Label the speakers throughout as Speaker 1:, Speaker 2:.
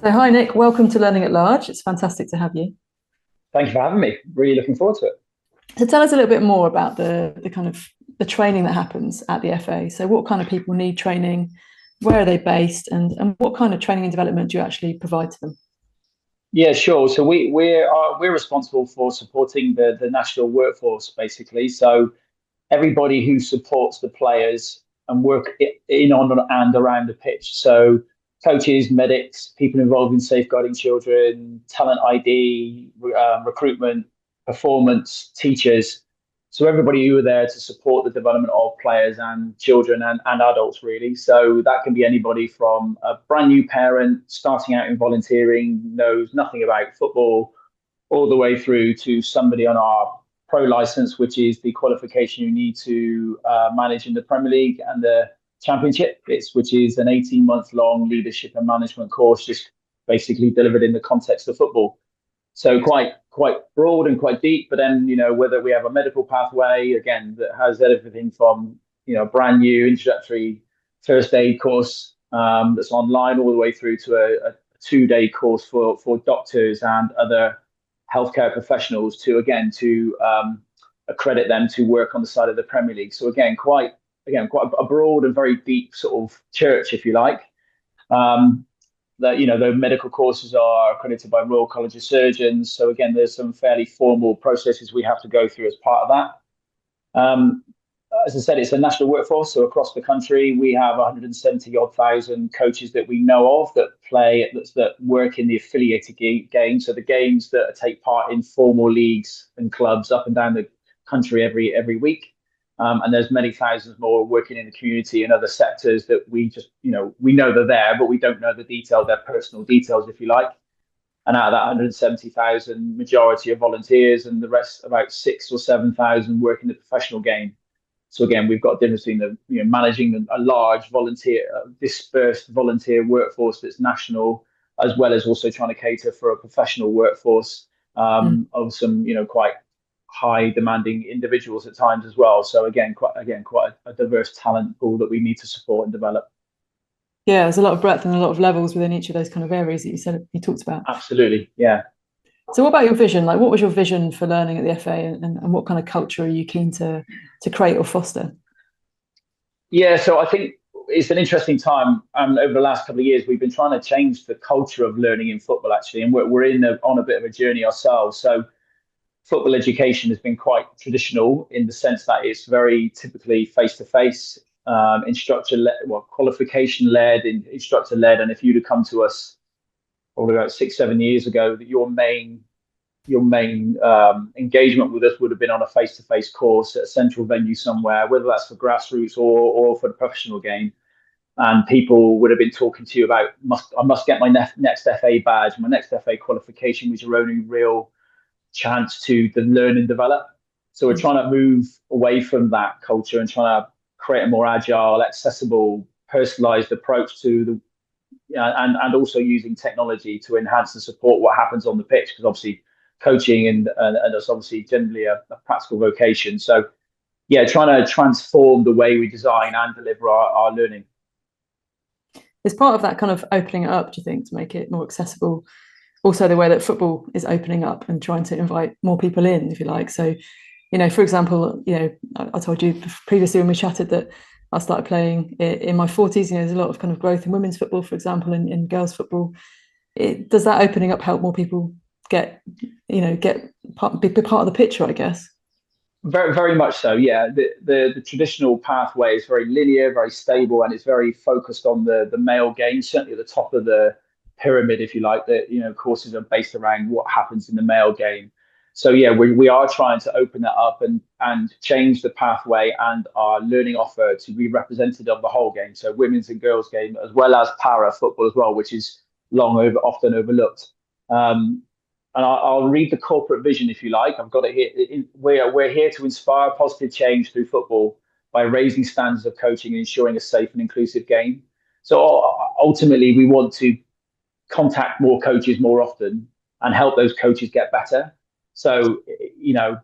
Speaker 1: So, hi Nick, welcome to Learning at Large. It's fantastic to have you.
Speaker 2: Thank you for having me. Really looking forward to it.
Speaker 1: So, tell us a little bit more about the kind of the training that happens at the FA. So, what kind of people need training? Where are they based? And what kind of training and development do you actually provide to them?
Speaker 2: Yeah, sure. So we're responsible for supporting the national workforce basically. So everybody who supports the players and work in on and around the pitch. So coaches, medics, people involved in safeguarding children, talent ID, recruitment, performance, teachers. So everybody who are there to support the development of players and children and adults really. So that can be anybody from a brand new parent starting out in volunteering, knows nothing about football, all the way through to somebody on our pro license, which is the qualification you need to manage in the Premier League and the Championship, which is an 18-month long leadership and management course, just basically delivered in the context of football. So quite broad and quite deep. But then whether we have a medical pathway again that has everything from brand new introductory first aid course that's online all the way through to a 2 day course for doctors and other healthcare professionals to accredit them to work on the side of the Premier League. So quite a broad and very deep sort of church, if you like. Um, the medical courses are accredited by Royal College of Surgeons. So again, there's some fairly formal processes we have to go through as part of that. As I said, it's a national workforce. So across the country, we have 170 odd thousand coaches that we know of that that work in the affiliated games. So the games that take part in formal leagues and clubs up and down the country every week. And there's many thousands more working in the community and other sectors that we know they're there, but we don't know the detail, their personal details, if you like. And out of that 170,000, majority are volunteers, and the rest, about 6 or 7,000, work in the professional game. So again, we've got a difference between managing a large dispersed volunteer workforce that's national, as well as also trying to cater for a professional workforce
Speaker 1: Mm.
Speaker 2: of some quite high demanding individuals at times as well. So quite a diverse talent pool that we need to support and develop.
Speaker 1: Yeah, there's a lot of breadth and a lot of levels within each of those kind of areas that you talked about.
Speaker 2: Absolutely, yeah.
Speaker 1: So, what about your vision? Like, what was your vision for learning at the FA, and what kind of culture are you keen to create or foster?
Speaker 2: Yeah, so I think it's an interesting time. Over the last couple of years, we've been trying to change the culture of learning in football, actually, and we're on a bit of a journey ourselves. So football education has been quite traditional in the sense that it's very typically face to face, instructor led, well, qualification led, instructor led. And if you'd have come to us probably about 6, 7 years ago, that your main engagement with us would have been on a face to face course at a central venue somewhere, whether that's for grassroots or for the professional game. And people would have been talking to you about I must get my next FA badge, my next FA qualification, which is your only real chance to learn and develop. So we're trying to move away from that culture and trying to create a more agile, accessible, personalized approach to the and also using technology to enhance and support what happens on the pitch, because obviously coaching and that's obviously generally a practical vocation. So yeah, trying to transform the way we design and deliver our learning.
Speaker 1: Is part of that kind of opening it up, do you think, to make it more accessible? Also, the way that football is opening up and trying to invite more people in, if you like. So, for example, I told you previously when we chatted that I started playing in my 40s. There's a lot of kind of growth in women's football, for example, in girls' football. Does that opening up help more people be part of the picture, I guess?
Speaker 2: Very, very much so. Yeah, the traditional pathway is very linear, very stable, and it's very focused on the male game. Certainly at the top of the pyramid, if you like, that courses are based around what happens in the male game. So yeah, we are trying to open that up and change the pathway and our learning offer to be representative of the whole game. So women's and girls game, as well as para football as well, which is often overlooked. And I'll read the corporate vision if you like. I've got it here. We're here to inspire positive change through football by raising standards of coaching and ensuring a safe and inclusive game. So ultimately, we want to contact more coaches more often and help those coaches get better. So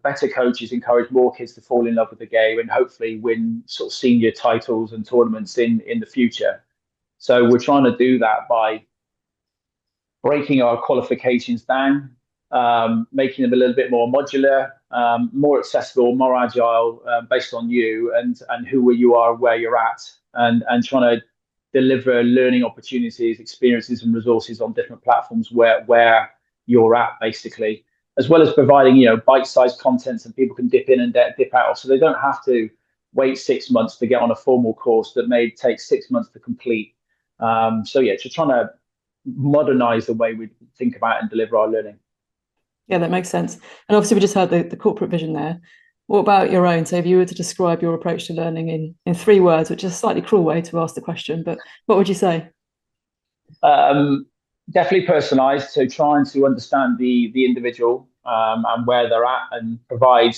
Speaker 2: better coaches encourage more kids to fall in love with the game and hopefully win sort of senior titles and tournaments in the future. So we're trying to do that by breaking our qualifications down, making them a little bit more modular, more accessible, more agile, based on you and who you are, where you're at, and trying to deliver learning opportunities, experiences, and resources on different platforms where you're at, basically, as well as providing bite-sized content and people can dip in and dip out, so they don't have to wait 6 months to get on a formal course that may take 6 months to complete. So yeah, just trying to modernize the way we think about and deliver our learning.
Speaker 1: Yeah, that makes sense. And obviously, we just heard the corporate vision there. What about your own? So, if you were to describe your approach to learning in 3 words, which is a slightly cruel way to ask the question, but what would you say?
Speaker 2: Um, Definitely personalized. So trying to understand the individual, and where they're at, and provide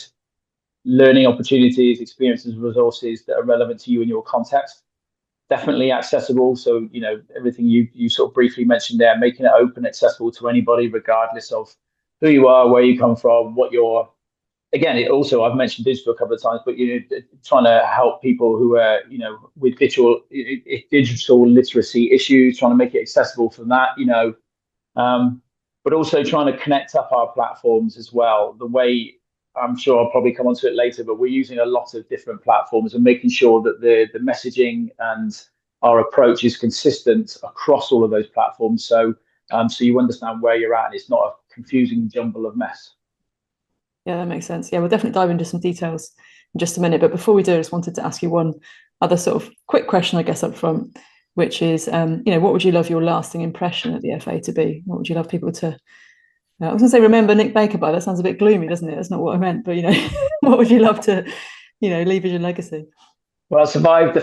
Speaker 2: learning opportunities, experiences, resources that are relevant to you in your context. Definitely accessible. So everything you sort of briefly mentioned there, making it open, accessible to anybody, regardless of who you are, where you come from, what you're. Again, it also, I've mentioned digital a couple of times, but trying to help people who are with digital literacy issues, trying to make it accessible for that, um, but also trying to connect up our platforms as well. The way, I'm sure I'll probably come onto it later, but we're using a lot of different platforms and making sure that the messaging and our approach is consistent across all of those platforms. So you understand where you're at, and it's not a confusing jumble of mess.
Speaker 1: Yeah, that makes sense. Yeah, we'll definitely dive into some details in just a minute. But before we do, I just wanted to ask you one other sort of quick question, I guess, up front, which is, what would you love your lasting impression at the FA to be? What would you love people to? I was going to say, remember Nick Baker by. That sounds a bit gloomy, doesn't it? That's not what I meant. But what would you love to, leave as your legacy?
Speaker 2: Well, I survived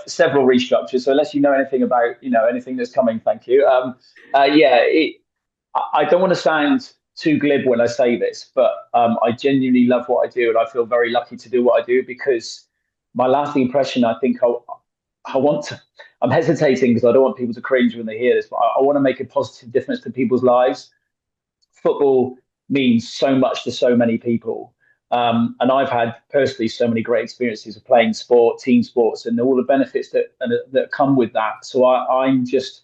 Speaker 2: several restructures, so unless you know anything about anything that's coming, thank you. Yeah, I don't want to sound too glib when I say this, but I genuinely love what I do, and I feel very lucky to do what I do, because my lasting impression, I think I want to. I'm hesitating because I don't want people to cringe when they hear this, but I want to make a positive difference to people's lives. Football means so much to so many people. And I've had personally so many great experiences of playing sport, team sports, and all the benefits that come with that. So I'm just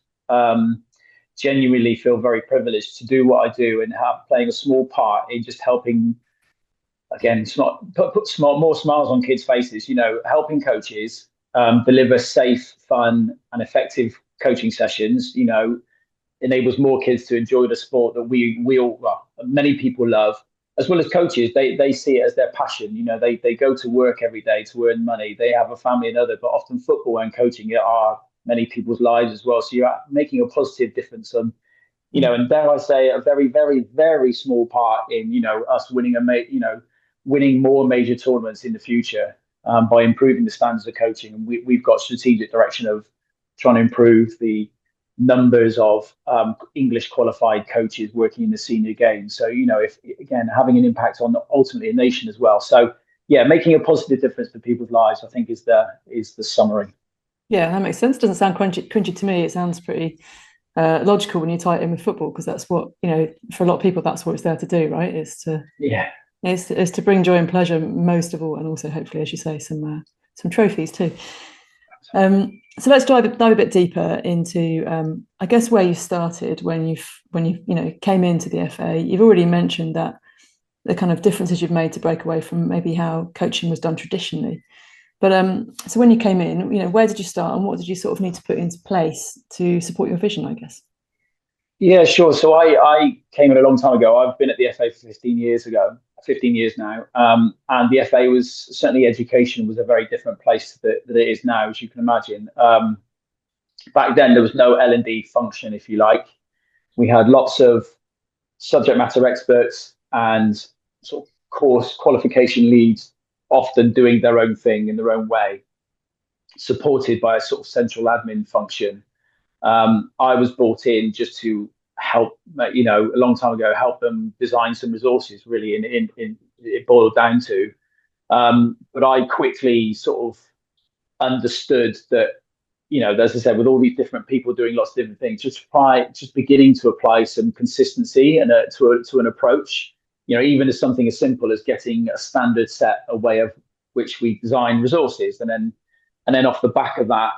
Speaker 2: genuinely feel very privileged to do what I do and have playing a small part in just helping. Again, put more smiles on kids' faces. Helping coaches deliver safe, fun, and effective coaching sessions. Enables more kids to enjoy the sport that we all, well, many people love, as well as coaches. They see it as their passion. They go to work every day to earn money. They have a family and other, but often football and coaching are many people's lives as well. So you're making a positive difference on, and dare I say, a very, very, very small part in us winning more major tournaments in the future, by improving the standards of coaching. And we've got strategic direction of trying to improve the numbers of English qualified coaches working in the senior game. So, if again, having an impact on ultimately a nation as well. So yeah, making a positive difference to people's lives, I think is the summary.
Speaker 1: Yeah, that makes sense. Doesn't sound cringy to me. It sounds pretty logical when you tie it in with football, because that's what, for a lot of people, that's what it's there to do, right?
Speaker 2: Yeah.
Speaker 1: It's to bring joy and pleasure most of all, and also hopefully, as you say, some trophies too. So let's dive a bit deeper into, I guess, where you started when you came into the FA. You've already mentioned that the kind of differences you've made to break away from maybe how coaching was done traditionally. But so when you came in, where did you start, and what did you sort of need to put into place to support your vision, I guess?
Speaker 2: Yeah, sure. So I came in a long time ago. I've been at the FA for 15 years now. And the FA was certainly, education was a very different place that it is now, as you can imagine. Back then, there was no L&D function, if you like. We had lots of subject matter experts and sort of course qualification leads, often doing their own thing in their own way, supported by a sort of central admin function. I was brought in just to help, a long time ago, help them design some resources, really, in it boiled down to. But I quickly sort of understood that, as I said, with all these different people doing lots of different things, just beginning to apply some consistency and to an approach, even as something as simple as getting a standard set, a way of which we design resources, and then And then off the back of that,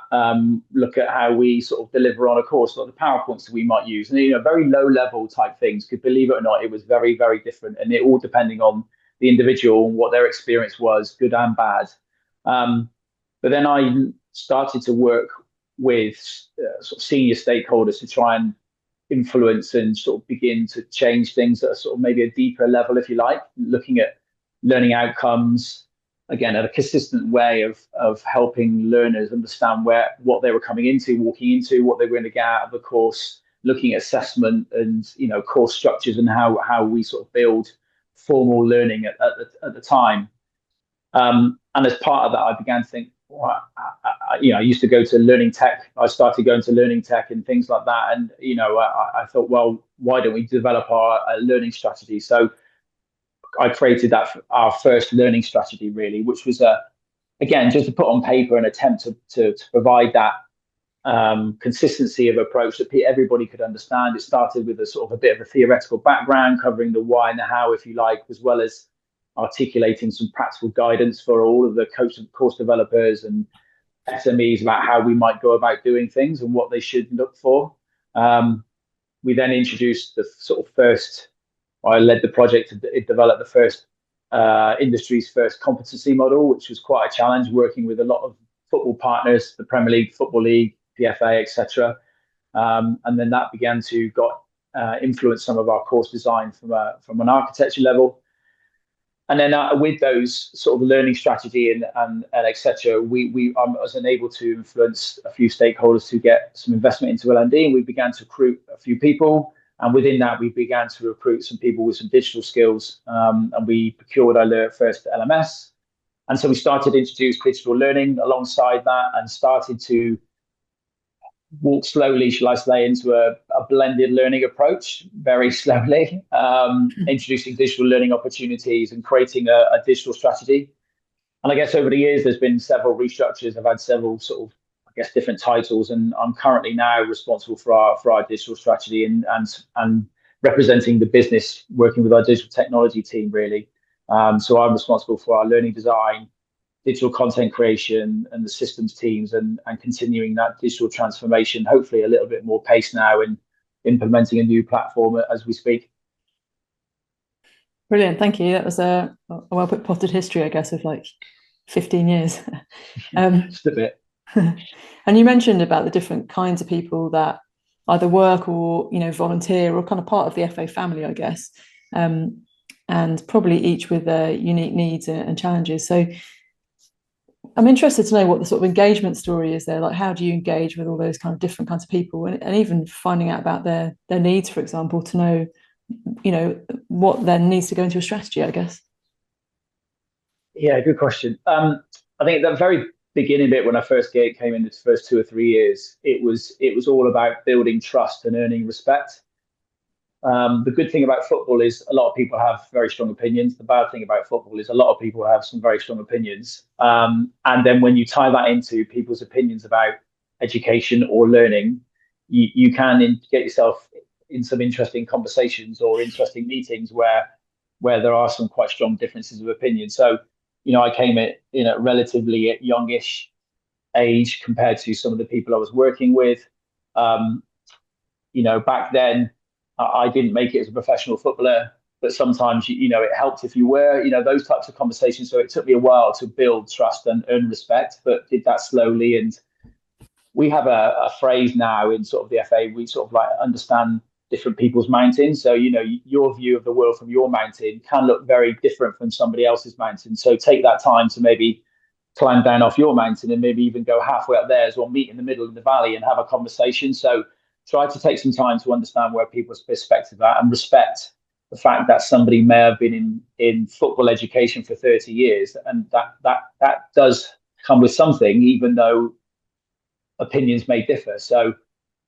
Speaker 2: look at how we sort of deliver on a course, like the PowerPoints that we might use, and very low level type things. Because believe it or not, it was very, very different, and it all depending on the individual and what their experience was, good and bad. But then I started to work with sort of senior stakeholders to try and influence and sort of begin to change things at a sort of maybe a deeper level, if you like, looking at learning outcomes, again, at a consistent way of helping learners understand what they were coming into, walking into, what they were going to get out of the course, looking at assessment and course structures and how we sort of build formal learning at the time. And as part of that, I began to think, well, I used to go to learning tech. I started going to learning tech and things like that. And, I thought, well, why don't we develop our learning strategy? So I created our first learning strategy, really, which was, again, just to put on paper an attempt to provide that consistency of approach that everybody could understand. It started with a sort of a bit of a theoretical background, covering the why and the how, if you like, as well as articulating some practical guidance for all of the course developers and SMEs about how we might go about doing things and what they should look for. We then introduced the sort of first, I led the project to develop the first industry's first competency model, which was quite a challenge, working with a lot of football partners, the Premier League, Football League, PFA, etc. And then that began to influence some of our course design from an architecture level. And then with those sort of learning strategy and etc., I was enabled to influence a few stakeholders to get some investment into L&D, and we began to recruit a few people. And within that, we began to recruit some people with some digital skills, and we procured our first LMS. And so we started to introduce digital learning alongside that, and started to walk slowly, shall I say, into a blended learning approach, very slowly, introducing digital learning opportunities and creating a digital strategy. And I guess over the years, there's been several restructures. I've had several sort of, I guess, different titles, and I'm currently now responsible for our digital strategy and representing the business, working with our digital technology team, really. So I'm responsible for our learning design, digital content creation, and the systems teams, and continuing that digital transformation, hopefully a little bit more pace now in implementing a new platform as we speak.
Speaker 1: Brilliant, thank you. That was a well put potted history, I guess, of like 15 years.
Speaker 2: Just a bit.
Speaker 1: And you mentioned about the different kinds of people that either work or volunteer or kind of part of the FA family, I guess, and probably each with their unique needs and challenges. So I'm interested to know what the sort of engagement story is there. Like, how do you engage with all those kind of different kinds of people, and even finding out about their needs, for example, to know, what then needs to go into a strategy, I guess.
Speaker 2: Yeah, good question. I think at the very beginning bit, when I first came in, the first 2 or 3 years, it was all about building trust and earning respect. The good thing about football is a lot of people have very strong opinions. The bad thing about football is a lot of people have some very strong opinions. And then when you tie that into people's opinions about education or learning, you can get yourself in some interesting conversations or interesting meetings where there are some quite strong differences of opinion. So, I came at relatively youngish age compared to some of the people I was working with. Back then, I didn't make it as a professional footballer, but sometimes, it helped if you were, those types of conversations. So it took me a while to build trust and earn respect, but did that slowly. And we have a phrase now in sort of the FA, we sort of like understand different people's mountains. So, your view of the world from your mountain can look very different from somebody else's mountain. So take that time to maybe climb down off your mountain and maybe even go halfway up theirs, or meet in the middle of the valley and have a conversation. So try to take some time to understand where people's perspective are, and respect the fact that somebody may have been in football education for 30 years, and that does come with something, even though opinions may differ. So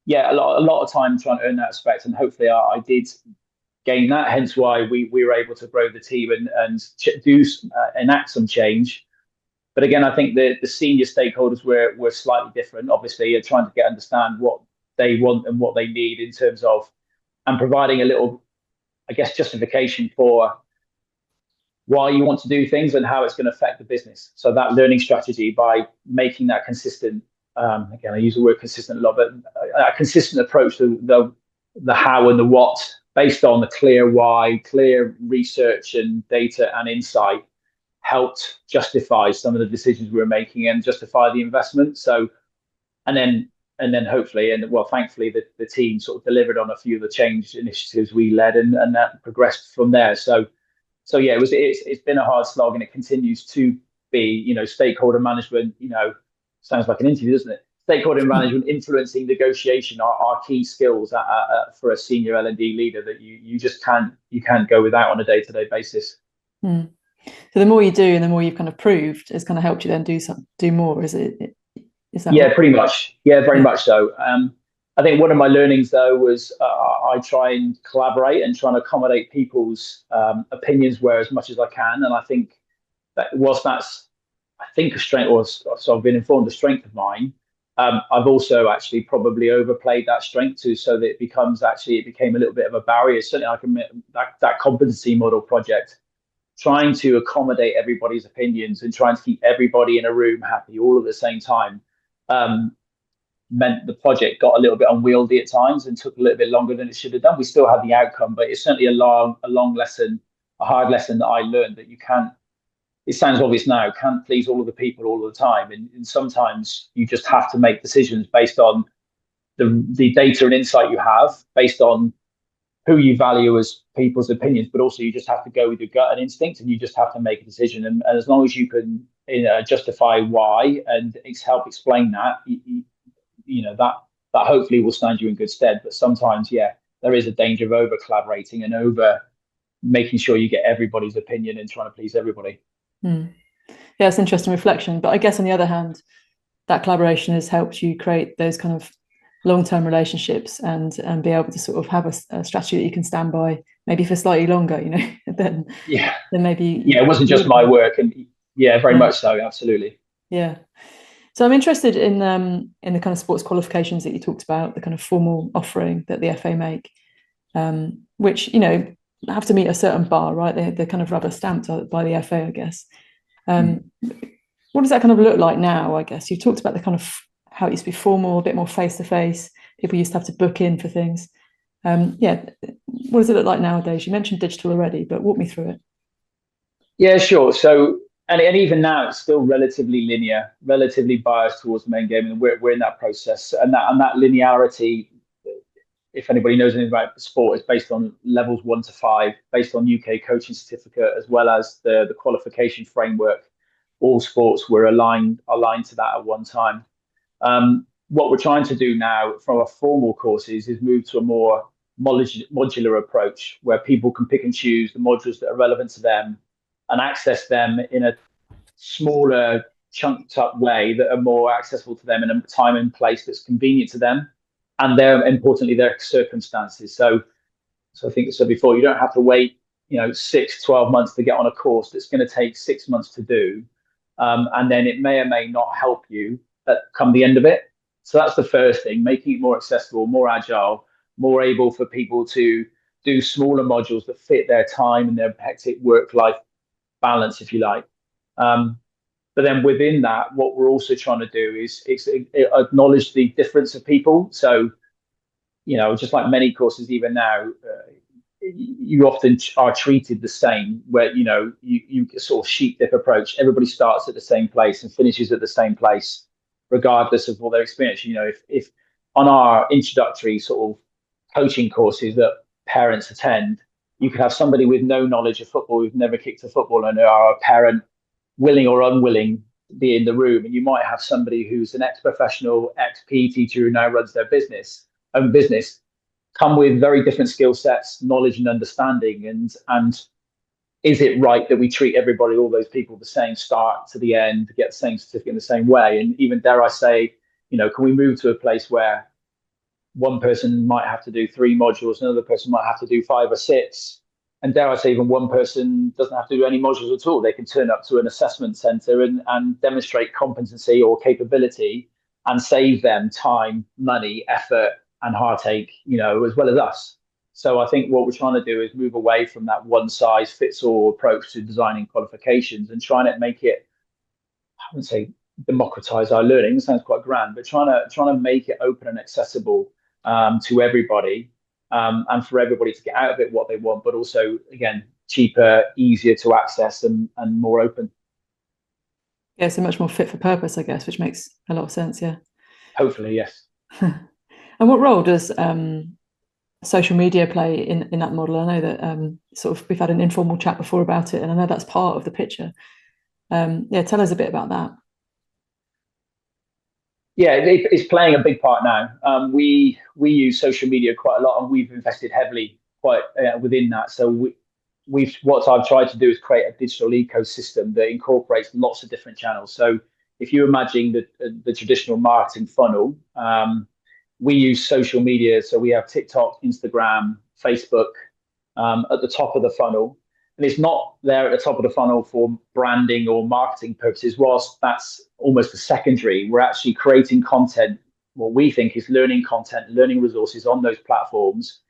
Speaker 2: yeah, a lot of time trying to earn that respect, and hopefully I did gain that. Hence why we were able to grow the team and enact some change. But again, I think the senior stakeholders were slightly different. Obviously, you're trying to understand what they want and what they need in terms of, and providing a little, I guess, justification for why you want to do things and how it's going to affect the business. So that learning strategy, by making that consistent, again, I use the word consistent a lot, but a consistent approach to the how and the what, based on the clear why, clear research and data and insight, helped justify some of the decisions we were making and justify the investment. So, and then hopefully, and well, thankfully, the team sort of delivered on a few of the change initiatives we led, and that progressed from there. So yeah, it's been a hard slog, and it continues to be. Stakeholder management. Sounds like an interview, doesn't it? Stakeholder management, influencing, negotiation are key skills for a senior L&D leader that you just can't go without on a day-to-day basis.
Speaker 1: So the more you do, and the more you've kind of proved, it's kind of helped you then do more. Is it? Is that?
Speaker 2: Yeah, right? Pretty much. Yeah, very much so. I think one of my learnings, though, was I try and collaborate and try and accommodate people's opinions where as much as I can. And I think that whilst that's, I think, a strength, or so I've been informed, a strength of mine, I've also actually probably overplayed that strength too, so that it became a little bit of a barrier. Certainly, I can that competency model project, trying to accommodate everybody's opinions and trying to keep everybody in a room happy all at the same time. Meant the project got a little bit unwieldy at times and took a little bit longer than it should have done. We still had the outcome, but it's certainly a long lesson, a hard lesson that I learned, that you can't, it sounds obvious now, can't please all of the people all of the time. And sometimes you just have to make decisions based on the data and insight you have, based on who you value as people's opinions, but also you just have to go with your gut and instinct, and you just have to make a decision. And as long as you can justify why and help explain that, that hopefully will stand you in good stead. But sometimes, yeah, there is a danger of over collaborating and over making sure you get everybody's opinion and trying to please everybody.
Speaker 1: Yeah, it's interesting reflection. But I guess on the other hand, that collaboration has helped you create those kind of long-term relationships and be able to sort of have a strategy that you can stand by, maybe for slightly longer, than maybe.
Speaker 2: Yeah, it wasn't just my work, and very much so, absolutely.
Speaker 1: Yeah. So I'm interested in the kind of sports qualifications that you talked about, the kind of formal offering that the FA make, which have to meet a certain bar, right? They're kind of rubber stamped by the FA, I guess. What does that kind of look like now? I guess you talked about the kind of how it used to be formal, a bit more face to face. People used to have to book in for things. What does it look like nowadays? You mentioned digital already, but walk me through it.
Speaker 2: Yeah, sure. So. And even now, it's still relatively linear, relatively biased towards the main game, and we're in that process. And that linearity, if anybody knows anything about sport, is based on levels 1 to 5, based on UK coaching certificate, as well as the qualification framework. All sports were aligned to that at one time. What we're trying to do now from our formal courses is move to a more modular approach, where people can pick and choose the modules that are relevant to them and access them in a smaller, chunked up way that are more accessible to them in a time and place that's convenient to them, and importantly, their circumstances. So I think I said before, you don't have to wait, 6-12 months to get on a course that's going to take 6 months to do. And then it may or may not help you come the end of it. So that's the first thing, making it more accessible, more agile, more able for people to do smaller modules that fit their time and their hectic work-life balance, if you like. But then within that, what we're also trying to do is acknowledge the difference of people. So, just like many courses, even now, you often are treated the same, where, you sort of sheep dip approach. Everybody starts at the same place and finishes at the same place, regardless of what their experience. If on our introductory sort of coaching courses that parents attend, you could have somebody with no knowledge of football, who've never kicked a football, and are a parent, willing or unwilling, to be in the room. And you might have somebody who's an ex-professional, ex-PE teacher who now runs their own business, come with very different skill sets, knowledge and understanding. And is it right that we treat everybody, all those people, the same start to the end, get the same certificate in the same way? And even, dare I say, can we move to a place where one person might have to do 3 modules, another person might have to do 5 or 6, and dare I say, even one person doesn't have to do any modules at all. They can turn up to an assessment centre and demonstrate competency or capability, and save them time, money, effort, and heartache, as well as us. So I think what we're trying to do is move away from that one size fits all approach to designing qualifications and trying to make it, I wouldn't say democratize our learning. It sounds quite grand, but trying to make it open and accessible to everybody, and for everybody to get out of it what they want, but also again cheaper, easier to access, and more open.
Speaker 1: Yeah, so much more fit for purpose, I guess, which makes a lot of sense. Yeah.
Speaker 2: Hopefully, yes.
Speaker 1: And what role does social media play in that model? I know that sort of we've had an informal chat before about it, and I know that's part of the picture. Yeah, tell us a bit about that.
Speaker 2: Yeah, it's playing a big part now. We use social media quite a lot, and we've invested heavily quite within that. So we've what I've tried to do is create a digital ecosystem that incorporates lots of different channels. So if you imagine the traditional marketing funnel, we use social media. So we have TikTok, Instagram, Facebook at the top of the funnel. And it's not there at the top of the funnel for branding or marketing purposes. Whilst that's almost a secondary, we're actually creating content, what we think is learning content, learning resources on those platforms,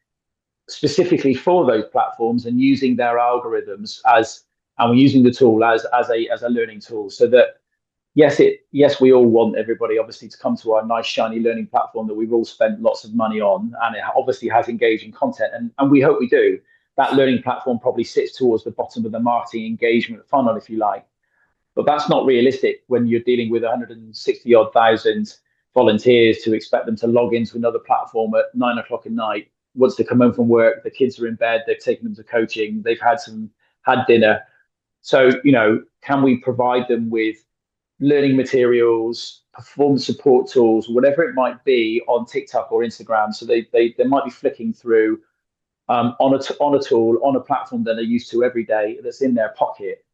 Speaker 2: specifically for those platforms, and using their algorithms and we're using the tool as a learning tool, so that yes, we all want everybody obviously to come to our nice shiny learning platform that we've all spent lots of money on, and it obviously has engaging content, and we hope we do. That learning platform probably sits towards the bottom of the marketing engagement funnel, if you like. But that's not realistic when you're dealing with 160 odd thousand volunteers to expect them to log into another platform at 9 o'clock at night. Once they come home from work, the kids are in bed, they've taken them to coaching, they've had dinner. So, can we provide them with learning materials, performance support tools, whatever it might be on TikTok or Instagram? So they might be flicking through on a tool, on a platform that they're used to every day, that's in their pocket,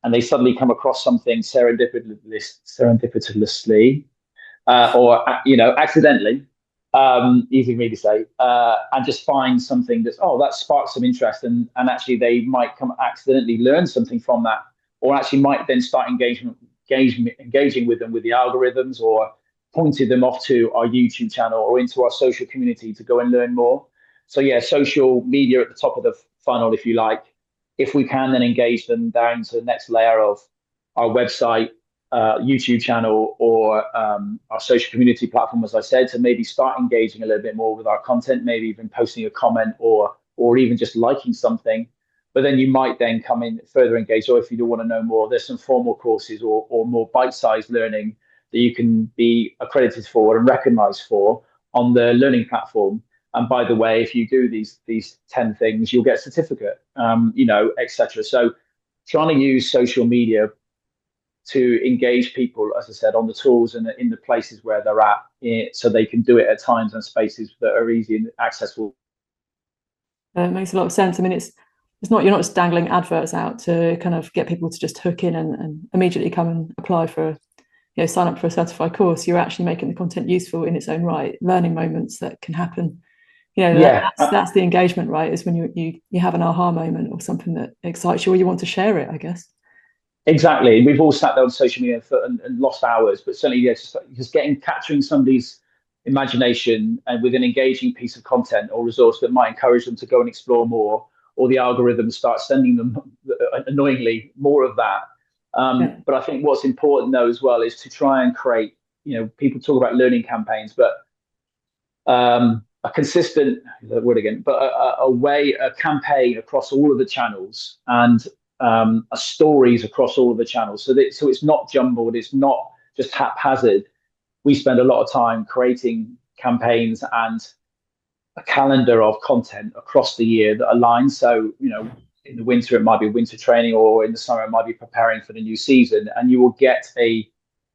Speaker 2: and they suddenly come across something serendipitously, or accidentally, easy for me to say, and just find something that sparks some interest, and actually they might come accidentally learn something from that, or actually might then start engaging with them with the algorithms, or pointed them off to our YouTube channel or into our social community to go and learn more. So yeah, social media at the top of the funnel, if you like. If we can then engage them down to the next layer of our website, YouTube channel, or our social community platform, as I said, to maybe start engaging a little bit more with our content, maybe even posting a comment, or even just liking something. But then you might then come in further engaged, or if you do want to know more, there's some formal courses or more bite-sized learning that you can be accredited for and recognized for on the learning platform. And by the way, if you do these 10 things, you'll get a certificate, etc. So trying to use social media to engage people, as I said, on the tools and in the places where they're at, so they can do it at times and spaces that are easy and accessible.
Speaker 1: It makes a lot of sense. I mean, it's not, you're not just dangling adverts out to kind of get people to just hook in and immediately come and apply for, sign up for a certified course. You're actually making the content useful in its own right, learning moments that can happen. That's the engagement, right? Is when you have an aha moment or something that excites you, or you want to share it, I guess.
Speaker 2: Exactly. We've all sat there on social media and lost hours, but certainly, just capturing somebody's imagination and with an engaging piece of content or resource that might encourage them to go and explore more, or the algorithm start sending them annoyingly more of that. But I think what's important though as well is to try and create, people talk about learning campaigns, but a consistent word again, but a campaign across all of the channels, and stories across all of the channels, so it's not jumbled, it's not just haphazard. We spend a lot of time creating campaigns and a calendar of content across the year that aligns. So in the winter it might be winter training, or in the summer it might be preparing for the new season, and you will get a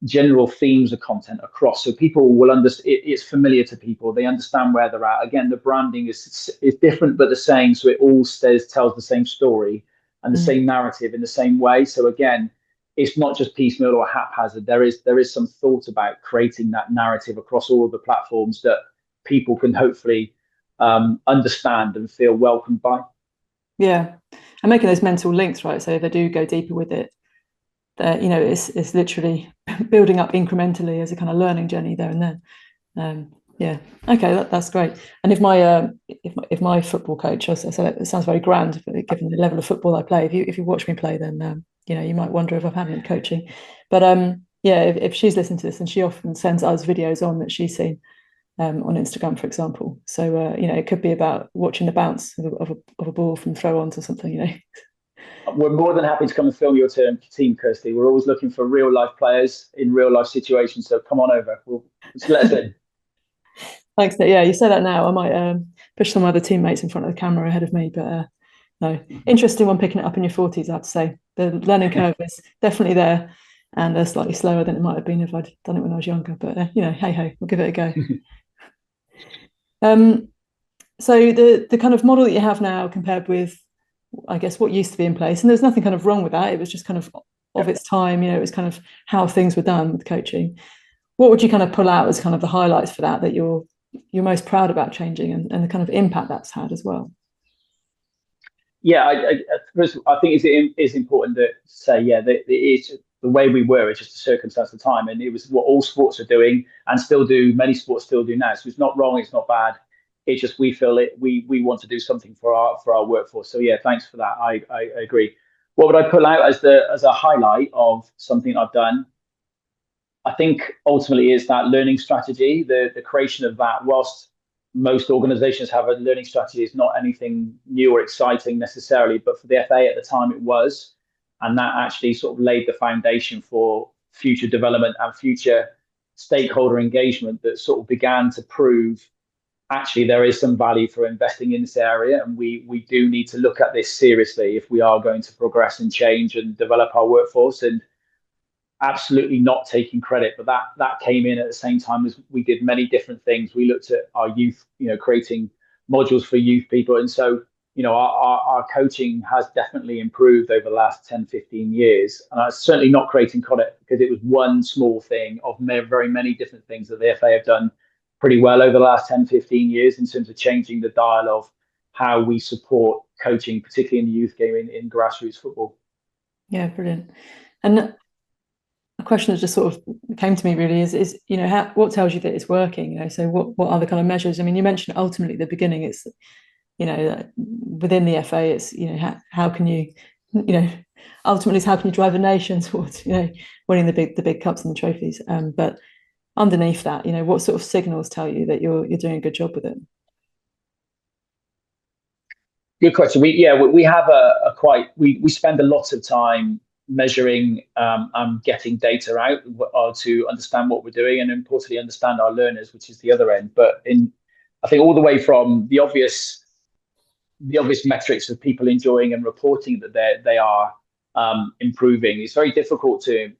Speaker 2: general themes of content across, so people will understand. It's familiar to people, they understand where they're at. Again, the branding is different but the same, so it all tells the same story and the same narrative in the same way. So again, it's not just piecemeal or haphazard. There is some thought about creating that narrative across all of the platforms that people can hopefully understand and feel welcomed by.
Speaker 1: Yeah, and making those mental links, right? So if they do go deeper with it, it's literally building up incrementally as a kind of learning journey there and then. Yeah. Okay, that's great. And if my football coach, so it sounds very grand, but given the level of football I play, if you watch me play, then you might wonder if I've had any coaching. But yeah, if she's listening to this, and she often sends us videos on that she's seen on Instagram, for example. So it could be about watching the bounce of a ball from throw on to something.
Speaker 2: We're more than happy to come and film your team, Kirsty. We're always looking for real life players in real life situations. So come on over. Just let us in.
Speaker 1: Thanks, Nick. Yeah, you say that now. I might push some other teammates in front of the camera ahead of me, but no, interesting one picking it up in your 40s. I have to say the learning curve is definitely there, and slightly slower than it might have been if I'd done it when I was younger. But hey ho, we'll give it a go. Um, so the kind of model that you have now compared with, I guess, what used to be in place, and there's nothing kind of wrong with that. It was just kind of
Speaker 2: Yeah.
Speaker 1: its time. It was kind of how things were done with coaching. What would you kind of pull out as kind of the highlights for that you're most proud about changing, and the kind of impact that's had as well?
Speaker 2: Yeah, I think it's important to say, yeah, that it is the way we were. It's just a circumstance of time, and it was what all sports are doing and still do. Many sports still do now. So it's not wrong. It's not bad. It's just we feel it. We want to do something for our workforce. So yeah, thanks for that. I agree. What would I pull out as a highlight of something I've done? I think ultimately is that learning strategy, the creation of that. Whilst most organisations have a learning strategy, it's not anything new or exciting necessarily, but for the FA at the time it was, and that actually sort of laid the foundation for future development and future stakeholder engagement that sort of began to prove actually there is some value for investing in this area, and we do need to look at this seriously if we are going to progress and change and develop our workforce. And absolutely not taking credit, but that came in at the same time as we did many different things. We looked at our youth, creating modules for youth people. And so, our coaching has definitely improved over the last 10, 15 years. And that's certainly not creating credit because it was one small thing of very many different things that the FA have done pretty well over the last 10, 15 years in terms of changing the dial of how we support coaching, particularly in the youth game in grassroots football.
Speaker 1: Yeah, brilliant. And a question that just sort of came to me really is what tells you that it's working? So what are the kind of measures? I mean, you mentioned ultimately at the beginning, it's within the FA, it's how can ultimately it's how can you drive a nation towards winning the big cups and the trophies. But underneath that, what sort of signals tell you that you're doing a good job with it?
Speaker 2: Good question. We have a quite we spend a lot of time measuring and getting data out to understand what we're doing and importantly understand our learners, which is the other end. But in I think all the way from the obvious metrics of people enjoying and reporting that they are improving. It's very difficult to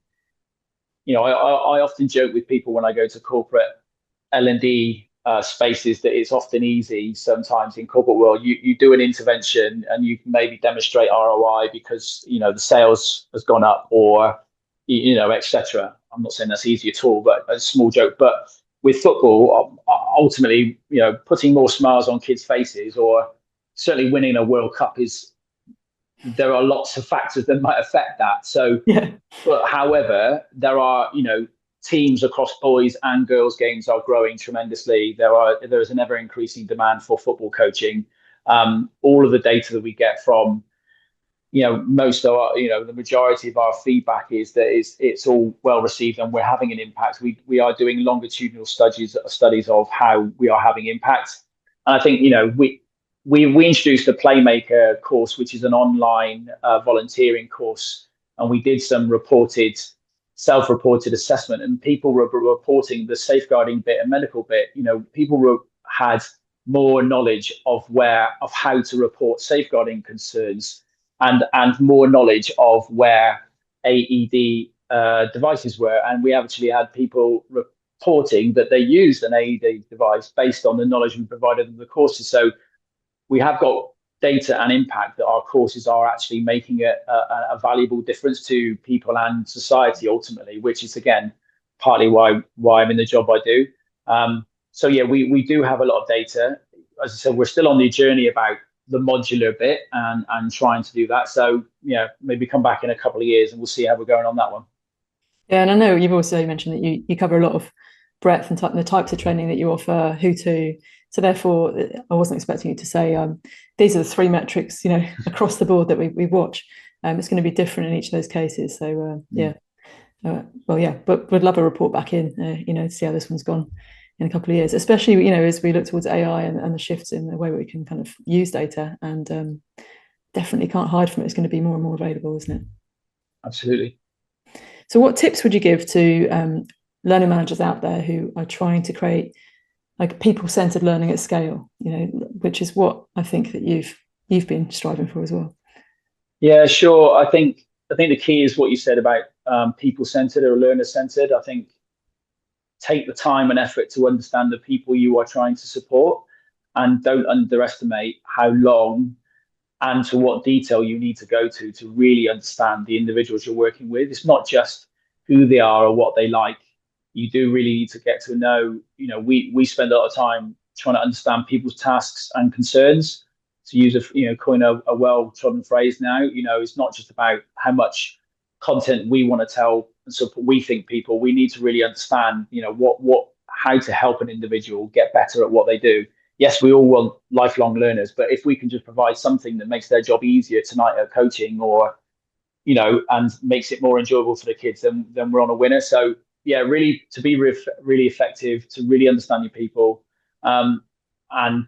Speaker 2: I often joke with people when I go to corporate L&D spaces that it's often easy sometimes in corporate world. You do an intervention and you can maybe demonstrate ROI because the sales has gone up or etc. I'm not saying that's easy at all, but a small joke. But with football, ultimately, putting more smiles on kids' faces or certainly winning a World Cup is there are lots of factors that might affect that. So
Speaker 1: Yeah.
Speaker 2: but however, there are, teams across boys and girls games are growing tremendously. There is an ever increasing demand for football coaching. All of the data that we get from, most of our, the majority of our feedback is that it's all well received and we're having an impact. We are doing longitudinal studies of how we are having impact. And I think, we introduced the Playmaker course, which is an online volunteering course, and we did some self-reported assessment, and people were reporting the safeguarding bit and medical bit. People had more knowledge of how to report safeguarding concerns, and more knowledge of where AED devices were, and we actually had people reporting that they used an AED device based on the knowledge we provided in the courses. So we have got data and impact that our courses are actually making a valuable difference to people and society ultimately, which is again partly why I'm in the job I do. So yeah, we do have a lot of data. As I said, we're still on the journey about the modular bit and trying to do that. So yeah, maybe come back in a couple of years and we'll see how we're going on that one.
Speaker 1: Yeah, and I know you've also mentioned that you cover a lot of breadth and the types of training that you offer, who to. So therefore, I wasn't expecting you to say these are the three metrics, across the board that we watch. It's going to be different in each of those cases. So yeah, well, yeah, but we'd love a report back in, to see how this one's gone in a couple of years, especially as we look towards AI and the shifts in the way we can kind of use data, and definitely can't hide from it. It's going to be more and more available, isn't it?
Speaker 2: Absolutely.
Speaker 1: So what tips would you give to learning managers out there who are trying to create like people-centered learning at scale, which is what I think that you've been striving for as well?
Speaker 2: Yeah, sure. I think the key is what you said about people-centered or learner-centered. I think take the time and effort to understand the people you are trying to support, and don't underestimate how long and to what detail you need to go to really understand the individuals you're working with. It's not just who they are or what they like. You do really need to get to know, we spend a lot of time trying to understand people's tasks and concerns. To use coin a well-trodden phrase now, it's not just about how much content we want to tell and so we think people, we need to really understand, how to help an individual get better at what they do. Yes, we all want lifelong learners, but if we can just provide something that makes their job easier tonight at coaching, or and makes it more enjoyable for the kids, then we're on a winner. So yeah, really to be really effective, to really understand your people, and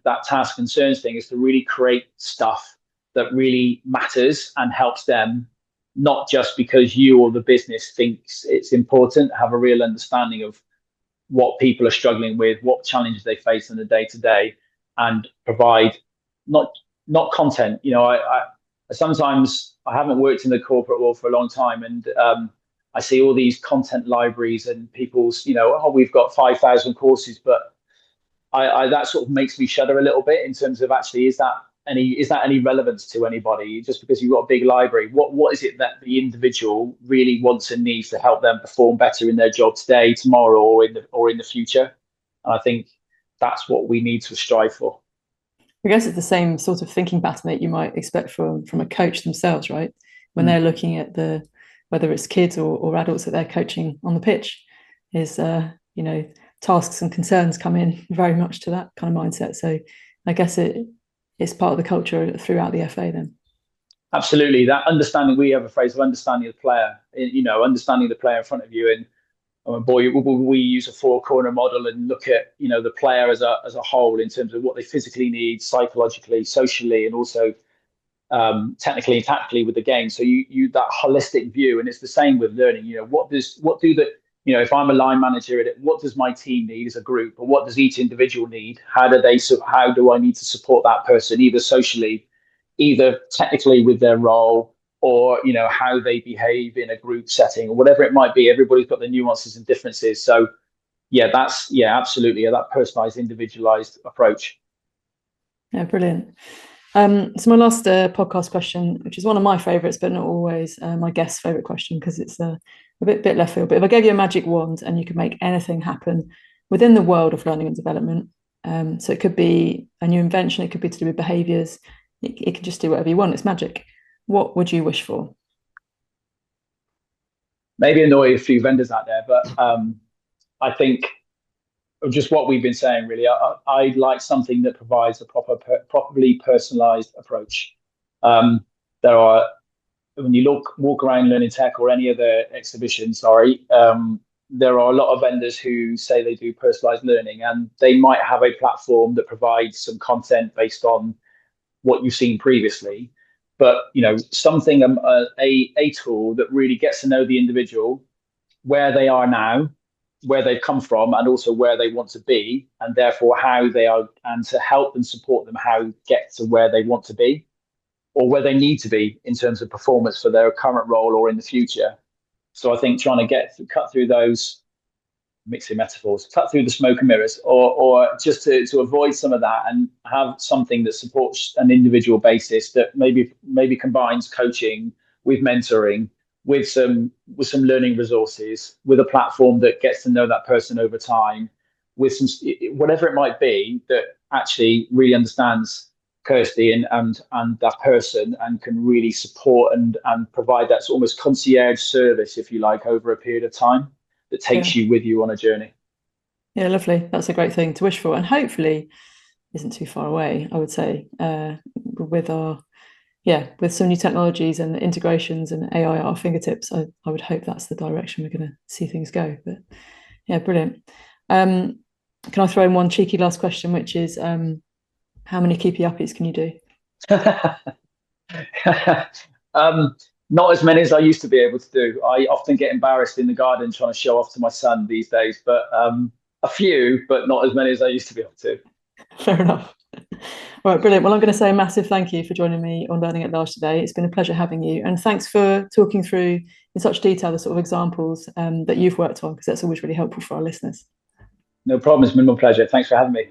Speaker 2: that task concerns thing is to really create stuff that really matters and helps them, not just because you or the business thinks it's important. Have a real understanding of what people are struggling with, what challenges they face in the day to day, and provide not not content. I sometimes, I haven't worked in the corporate world for a long time, and I see all these content libraries and people's, oh, we've got 5,000 courses, but I that sort of makes me shudder a little bit in terms of actually is that any relevance to anybody just because you've got a big library? What is it that the individual really wants and needs to help them perform better in their job today, tomorrow, or in the future? And I think that's what we need to strive for.
Speaker 1: I guess it's the same sort of thinking pattern that you might expect from a coach themselves, right? When
Speaker 2: Mm.
Speaker 1: they're looking at whether it's kids or adults that they're coaching on the pitch, is tasks and concerns come in very much to that kind of mindset. So I guess it's part of the culture throughout the FA then.
Speaker 2: Absolutely, that understanding. We have a phrase of understanding the player. Understanding the player in front of you, and oh boy, we use a four-corner model and look at the player as a whole in terms of what they physically need, psychologically, socially, and also technically and tactically with the game. So you that holistic view, and it's the same with learning. If I'm a line manager, what does my team need as a group, or what does each individual need? How do I need to support that person, either socially, either technically with their role, or how they behave in a group setting, or whatever it might be. Everybody's got their nuances and differences. So absolutely, that personalized, individualized approach.
Speaker 1: Yeah, brilliant. So my last podcast question, which is one of my favourites, but not always my guest's favourite question, because it's a bit left field. But if I gave you a magic wand and you could make anything happen within the world of learning and development, so it could be a new invention, it could be to do with behaviours, it could just do whatever you want. It's magic. What would you wish for?
Speaker 2: Maybe annoy a few vendors out there, but I think just what we've been saying, really. I'd like something that provides a properly personalized approach. Um, there are, when you walk around Learning Tech or any other exhibition, there are a lot of vendors who say they do personalized learning, and they might have a platform that provides some content based on what you've seen previously. But something, a tool that really gets to know the individual, where they are now, where they've come from, and also where they want to be, and therefore how they are, and to help and support them how get to where they want to be, or where they need to be in terms of performance for their current role or in the future. So I think trying to cut through those, mixing metaphors, cut through the smoke and mirrors, or just to avoid some of that, and have something that supports an individual basis, that maybe combines coaching with mentoring, with some learning resources, with a platform that gets to know that person over time, with some, whatever it might be, that actually really understands Kirsty and that person, and can really support and provide that almost concierge service, if you like, over a period of time, that
Speaker 1: Yeah.
Speaker 2: takes you with you on a journey.
Speaker 1: Yeah, lovely. That's a great thing to wish for, and hopefully isn't too far away, I would say, with our with some new technologies and integrations and AI at our fingertips. I would hope that's the direction we're going to see things go. But yeah, brilliant. Can I throw in one cheeky last question, which is how many keepy uppies can you do?
Speaker 2: Not as many as I used to be able to do. I often get embarrassed in the garden trying to show off to my son these days, but a few, but not as many as I used to be able to.
Speaker 1: Fair enough. All right, brilliant. Well, I'm going to say a massive thank you for joining me on Learning at Large today. It's been a pleasure having you. And thanks for talking through in such detail the sort of examples that you've worked on, because that's always really helpful for our listeners.
Speaker 2: No problem. It's been my pleasure. Thanks for having me.